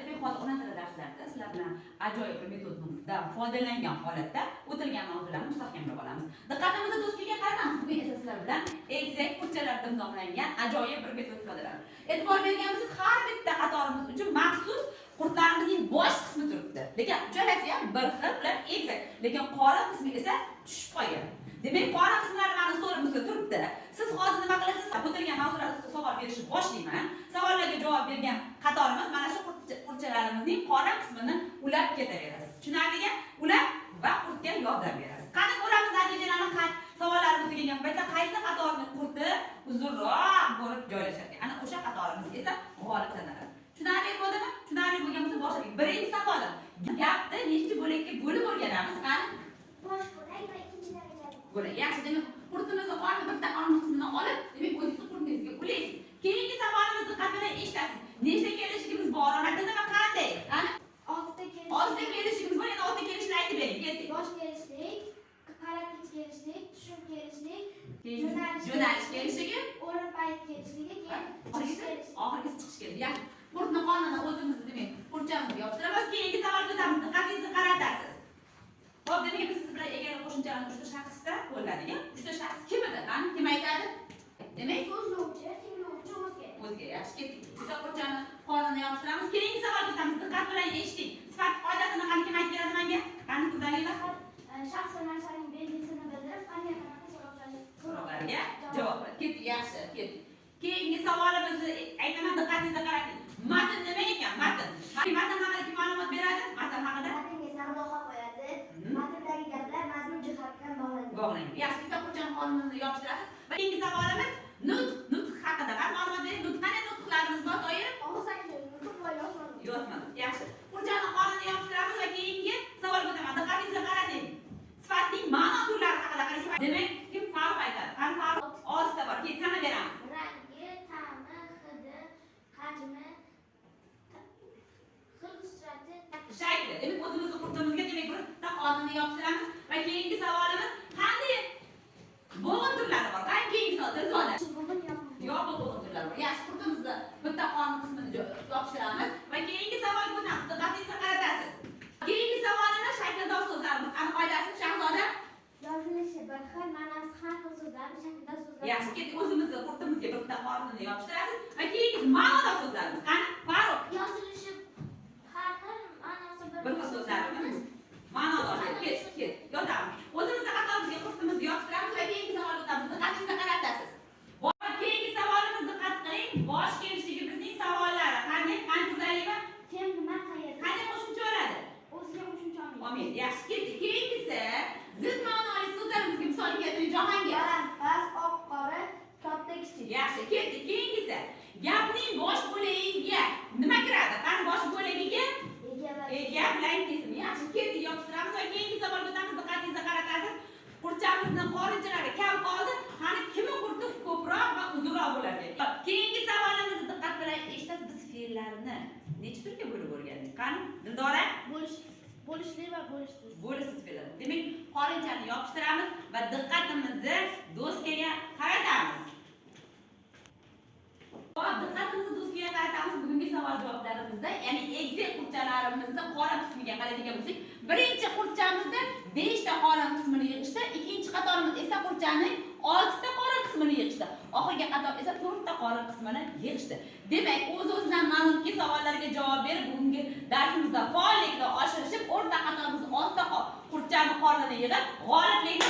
demak hozir ona tili darslarida sizlar bilan ajoyib bir metoddan foydalangan holatda o'tilgan mavzularni mustahkamlab olamiz. Diqqatimizni do'stlikka qaratamiz. Bugun esa sizlar bilan egizak qurchalarda nomlangan ajoyib bir metod foydalanamiz. E'tibor berganimiz har bitta qatorimiz uchun maxsus qurtlarimizning bosh qismi turibdi. Lekin uchalasi ham bir xil bilan egizak, lekin qora qismi esa tushib qolgan. Demak, qora qismlari mana storimizda turibdi. Siz hozir nima qilasiz? O'tilgan mavzularda savol berishni boshlayman. Savollarga javob bergan qatorimiz mana shu qurchalarimizning qora qismini ulab ketaverasiz. Tushunarlimi? Ulab va qurtga yordam berasiz. Qani ko'ramiz natijalarni savollarimiz kelgan paytda qaysi qatorning qurti uzunroq bo'lib joylashadi. Ana o'sha qatorimiz esa g'olib sanaladi. Tushunarli bo'ldimi? Tushunarli bo'lgan bo'lsa boshlaylik. Birinchi savolim. Gapni nechta bo'lakka bo'lib o'rganamiz? Qani? Bosh bo'lak va ikkinchi darajali. Bo'lak. Yaxshi, demak, qurtimizni qorni bitta qorni qismini olib, demak, o'zingiz qurtingizga ulaysiz. Keyingi savolimizni diqqat bilan eshitasiz. Nechta kelishligimiz bor? Onatada va qanday? Qani? 6 ta kelishligimiz bor. Yana 6 ta kelishni aytib bering. Ketdik. Bosh kelishlik, qaratgich kelishlik, tushum kelishlik, Yo'nalish kelishligi, o'rin payt kelishligi, keyin oxirgisi chiqish keldi. Yaxshi. Qurtni qornini o'zimiz demak, qurchamizni yopishtiramiz. Keyingi savolga o'tamiz. Diqqatingizni qaratasiz. Xo'p, demak, biz siz bilan egalik qo'shimchalarni 3 ta shaxsda qo'lladik. 3 ta shaxs kim edi? Qani, kim aytadi? Demak, so'zlovchi, tinglovchi o'zga. Yaxshi, ketdik. Bitta qurchani qornini yopishtiramiz. Keyingi savolga o'tamiz. Diqqat bilan eshiting. Sifat qoidasini qani kim aytib beradi menga? Qani, Qudalilar? shaxs va narsaning belgisini bildirib, qanday qanaqa so'rovlarga javob beradi. Ketdik, yaxshi, ketdik. Keyingi savolimizni aytaman, diqqatingizni qarating. Matn nima ekan? Matn. Matn haqida kim ma'lumot beradi? Matn haqida? matnga sarlavha qo'yadi. Matndagi gaplar mazmun jihatidan bog'lanadi. Yaxshi, bitta qurchani qornini yopishtirasiz. Va keyingi savolimiz nutq haqida. Qani ma'lumot bering. Qanday nutqlarimiz bor doim? Yozmadim. Yaxshi. Qurchani qornini yopishtiramiz va keyingi savolga o'taman. Diqqatingizni qarating. Sifatning ma'no turlari haqida qaraysiz. Demak, kim farq aytadi? Qani farq 6 ta bor. Keyin sana beramiz. Rangi, ta'mi, hidi, hajmi, xil xususiyati, Shakli. Demak, o'zimizni qurtimizga demak bitta qornini yopishtiramiz va keyingi savolimiz qanday bo'g'in turlari bor? Qani keyingi savol tilzoda. Yopiq bo'g'in turlari bor. Yaxshi, qurtimizni bitta qorni qismini yopishtiramiz va keyingi savolga o'tamiz. Diqqatingizni qaratasiz. Keyingi savolimiz shaklidor so'zlarimiz. Qani qoidasi Shahzoda? yozilishi bir xil, ma'nosi har xil so'zlar, shaklida so'zlar. Yaxshi, ketdik. O'zimizni qurtimizga bitta qornini yopishtirasiz va keyingi ma'nodor so'zlarimiz. Qani? Farq. Yozilishi har xil, ma'nosi Bir xil so'zlarimiz. Ma'nodor. Ket. Yozamiz. O'zimizni qatorimizga qurtimizni yopishtiramiz va keyingi savolga o'tamiz. Diqqatingizni qaratasiz. Keyingi savolimiz, diqqat qiling. Bosh kelishligimizning savollari. Qanday? Qani turlarimi? kim, nima, qayerda, Qanday qo'shimcha oladi? o'ziga qo'shimcha olmaydi. Amin. Yaxshi, ketdik. Keyingisi zid ma'noli so'zlarimizga misol keltiring Jahongir. Past, oq, qora, katta, kichik. Yaxshi, ketdik. Keyingisi gapning bosh bo'lagiga nima kiradi? Qani bosh bo'lagiga ega bilan kesim. Yaxshi, ketdik. Yopishtiramiz va keyingi savolga o'tamiz. Diqqatingizni qaratasiz. Qurchamizni qorinchalari kam qoldi. Qani kimi qurti ko'proq va uzunroq bo'ladi? Keyingi savolimizni diqqat bilan eshitasiz. Biz fe'llarni necha turga bo'lib o'rgandik? Qani, Dildora? Bo'lishli va bo'lishsiz. Bo'lishsiz fe'llar. Demak, qorinchani yopishtiramiz va diqqatimizni doskaga qaratamiz. Diqqatimizni doskaga qaratamiz. Bugungi savol javoblarimizda, ya'ni egizak qurchalarimizni qora qismiga qaraydigan bo'lsak, birinchi qurchamizda 5 ta qora qismini yig'ishdi, ikkinchi qatorimiz esa qurchaning 6 ta qora qismini yig'ishdi. Oxirgi qator esa 4 ta qora qismini yig'ishdi. Demak, o'z-o'zidan ma'lumki savollarga javob berib, bugungi darsimizda faollikni oshirishib, o'rta qatorimiz 6 ta qurchani qornini yig'ib, g'oliblikni